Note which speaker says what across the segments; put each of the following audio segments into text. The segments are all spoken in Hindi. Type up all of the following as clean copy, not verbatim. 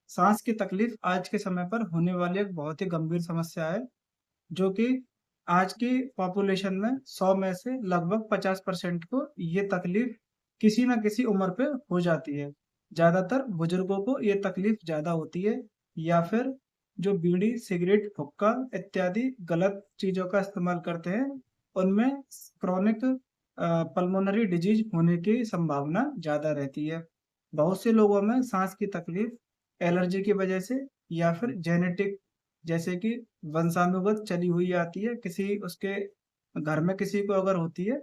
Speaker 1: सांस की तकलीफ आज के समय पर होने वाली एक बहुत ही गंभीर समस्या है, जो कि आज की पॉपुलेशन में 100 में से लगभग 50% को ये तकलीफ किसी न किसी उम्र पे हो जाती है। ज़्यादातर बुजुर्गों को ये तकलीफ ज़्यादा होती है या फिर जो बीड़ी, सिगरेट, हुक्का इत्यादि गलत चीज़ों का इस्तेमाल करते हैं, उनमें क्रोनिक पल्मोनरी डिजीज़ होने की संभावना ज़्यादा रहती है। बहुत से लोगों में साँस की तकलीफ एलर्जी की वजह से या फिर जेनेटिक जैसे कि वंशानुगत चली हुई आती है, किसी उसके घर में किसी को अगर होती है,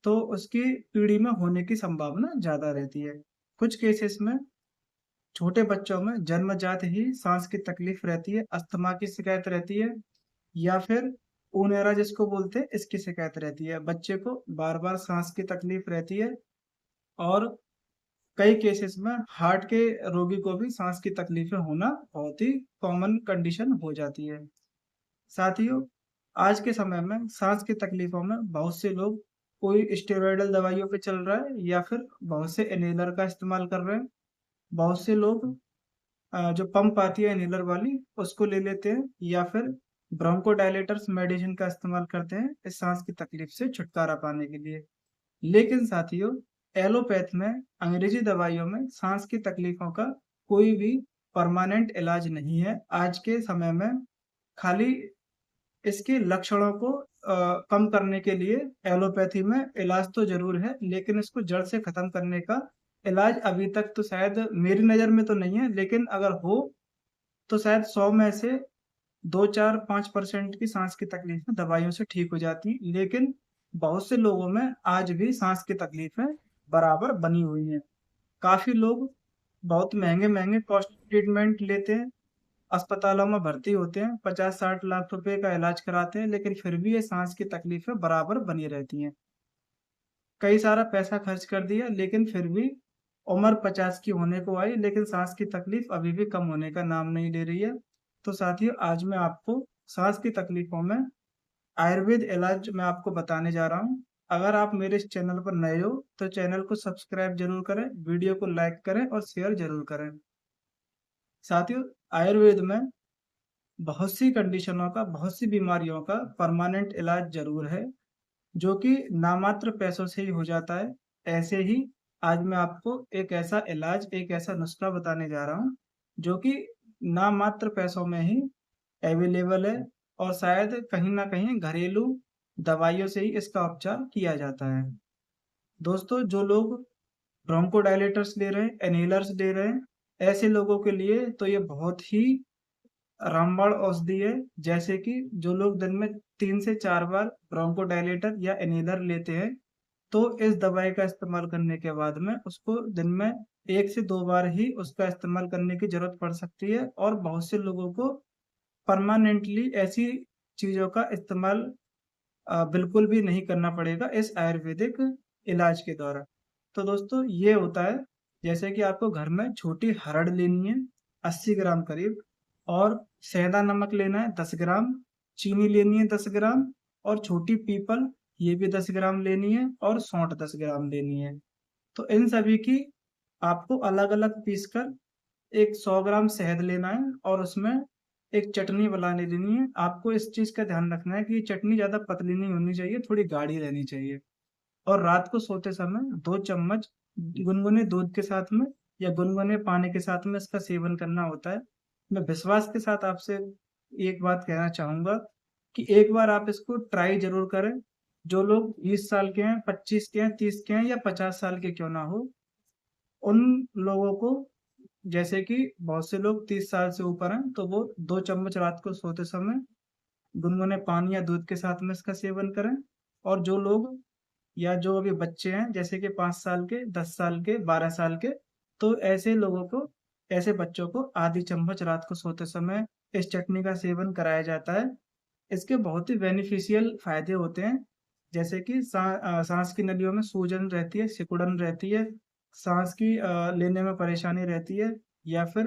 Speaker 1: तो उसकी पीढ़ी में होने की संभावना ज़्यादा रहती है। कुछ केसेस में छोटे बच्चों में जन्मजात ही साँस की तकलीफ रहती है, अस्थमा की शिकायत रहती है या फिर ऊनेरा जिसको बोलते हैं, इसकी शिकायत रहती है। बच्चे को बार-बार साँस की तकलीफ रहती है और कई केसेस में हार्ट के रोगी को भी सांस की तकलीफें होना बहुत ही कॉमन कंडीशन हो जाती है। साथियों, आज के समय में सांस की तकलीफों में बहुत से लोग कोई स्टेरॉयडल दवाइयों पे चल रहा है या फिर बहुत से इन्हेलर का इस्तेमाल कर रहे हैं। बहुत से लोग जो पंप आती है इन्हेलर वाली उसको ले लेते हैं या फिर ब्रोंकोडायलेटर्स मेडिसिन का इस्तेमाल करते हैं इस सांस की तकलीफ से छुटकारा पाने के लिए। लेकिन साथियों, एलोपैथ में अंग्रेजी दवाइयों में सांस की तकलीफों का कोई भी परमानेंट इलाज नहीं है। आज के समय में खाली इसके लक्षणों को कम करने के लिए एलोपैथी में इलाज तो ज़रूर है, लेकिन इसको जड़ से खत्म करने का इलाज अभी तक तो शायद मेरी नज़र में तो नहीं है, लेकिन अगर हो तो शायद 100 में से 2, 4, 5% की साँस की तकलीफ़ें दवाइयों से ठीक हो जाती हैं, लेकिन बहुत से लोगों में आज भी साँस की तकलीफ़ें बराबर बनी हुई हैं। काफ़ी लोग बहुत महँगे-महँगे कॉस्ट ट्रीटमेंट लेते हैं, अस्पतालों में भर्ती होते हैं, 50-60 लाख रुपए का इलाज कराते हैं, लेकिन फिर भी ये साँस की तकलीफ़ें बराबर बनी रहती हैं। कई सारा पैसा खर्च कर दिया, लेकिन फिर भी उम्र 50 की होने को आई, लेकिन साँस की तकलीफ़ अभी भी कम होने का नाम नहीं ले रही है। तो साथियों, आज मैं आपको साँस की तकलीफ़ों में आयुर्वेद इलाज मैं आपको बताने जा रहा हूँ। अगर आप मेरे इस चैनल पर नए हो, तो चैनल को सब्सक्राइब ज़रूर करें, वीडियो को लाइक करें और शेयर ज़रूर करें। साथियों, आयुर्वेद में बहुत सी कंडीशनों का, बहुत सी बीमारियों का परमानेंट इलाज ज़रूर है, जो कि नामात्र पैसों से ही हो जाता है। ऐसे ही आज मैं आपको एक ऐसा इलाज, एक ऐसा नुस्खा बताने जा रहा हूँ, जो कि नामात्र पैसों में ही अवेलेबल है और शायद कहीं न कहीं घरेलू दवाइयों से ही इसका उपचार किया जाता है। दोस्तों, जो लोग ब्रोंकोडायलेटर्स ले रहे हैं, इन्हेलर्स ले रहे हैं, ऐसे लोगों के लिए तो ये बहुत ही रामबाण औषधि है। जैसे कि जो लोग दिन में 3 से 4 बार ब्रोंकोडायलेटर या इन्हेलर लेते हैं, तो इस दवाई का इस्तेमाल करने के बाद में उसको दिन में 1 से 2 बार ही उसका इस्तेमाल करने की ज़रूरत पड़ सकती है और बहुत से लोगों को परमानेंटली ऐसी चीज़ों का इस्तेमाल बिल्कुल भी नहीं करना पड़ेगा इस आयुर्वेदिक इलाज के द्वारा। तो दोस्तों, ये होता है जैसे कि आपको घर में छोटी हरड़ लेनी है 80 ग्राम करीब और सेंधा नमक लेना है 10 ग्राम, चीनी लेनी है 10 ग्राम और छोटी पीपल ये भी 10 ग्राम लेनी है और सौंठ 10 ग्राम लेनी है। तो इन सभी की आपको अलग-अलग पीस कर एक 100 ग्राम शहद लेना है और उसमें एक चटनी बनाने लेनी है। आपको इस चीज़ का ध्यान रखना है कि चटनी ज़्यादा पतली नहीं होनी चाहिए, थोड़ी गाढ़ी रहनी चाहिए। और रात को सोते समय 2 चम्मच गुनगुने दूध के साथ में या गुनगुने पानी के साथ में इसका सेवन करना होता है। मैं विश्वास के साथ आपसे एक बात कहना चाहूँगा कि एक बार आप इसको ट्राई ज़रूर करें। जो लोग 20 साल के हैं, 25 के हैं, 30 के हैं या 50 साल के क्यों ना हो, उन लोगों को जैसे कि बहुत से लोग 30 साल से ऊपर हैं, तो वो 2 चम्मच रात को सोते समय गुनगुने पानी या दूध के साथ में इसका सेवन करें। और जो लोग या जो अभी बच्चे हैं, जैसे कि 5 साल के, 10 साल के, 12 साल के, तो ऐसे लोगों को, ऐसे बच्चों को आधी चम्मच रात को सोते समय इस चटनी का सेवन कराया जाता है। इसके बहुत ही बेनिफिशियल फ़ायदे होते हैं, जैसे कि साँस की नलियों में सूजन रहती है, सिकुड़न रहती है, साँस की लेने में परेशानी रहती है या फिर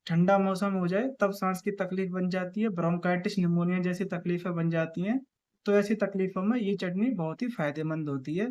Speaker 1: ठंडा मौसम हो जाए तब साँस की तकलीफ़ बन जाती है, ब्रोंकाइटिस, निमोनिया जैसी तकलीफ़ें बन जाती हैं। तो ऐसी तकलीफ़ों में ये चटनी बहुत ही फ़ायदेमंद होती है।